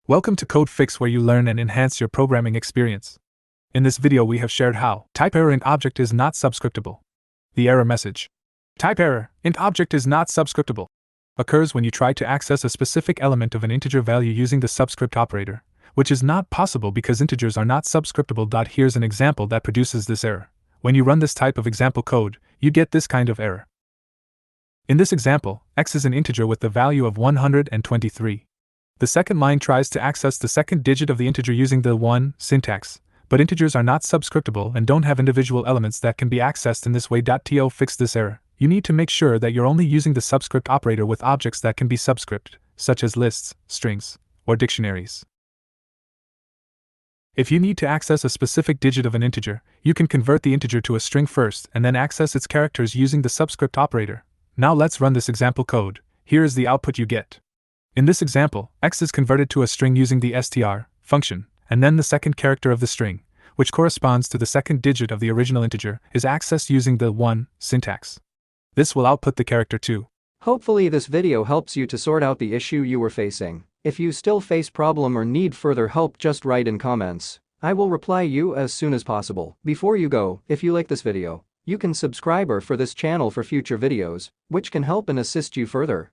Welcome to Code Fix, where you learn and enhance your programming experience. In this video we have shared how type error int object is not subscriptable. The error message, type error int object is not subscriptable, occurs when you try to access a specific element of an integer value using the subscript operator, which is not possible because integers are not subscriptable. Here's an example that produces this error. When you run this type of example code, you get this kind of error. In this example, x is an integer with the value of 123. The second line tries to access the second digit of the integer using the 1 syntax, but integers are not subscriptable and don't have individual elements that can be accessed in this way. To fix this error, you need to make sure that you're only using the subscript operator with objects that can be subscript, such as lists, strings, or dictionaries. If you need to access a specific digit of an integer, you can convert the integer to a string first and then access its characters using the subscript operator. Now let's run this example code. Here is the output you get. In this example, x is converted to a string using the str function, and then the second character of the string, which corresponds to the second digit of the original integer, is accessed using the 1 syntax. This will output the character 2. Hopefully this video helps you to sort out the issue you were facing. If you still face problem or need further help, just write in comments. I will reply you as soon as possible. Before you go, if you like this video, you can subscribe for this channel for future videos, which can help and assist you further.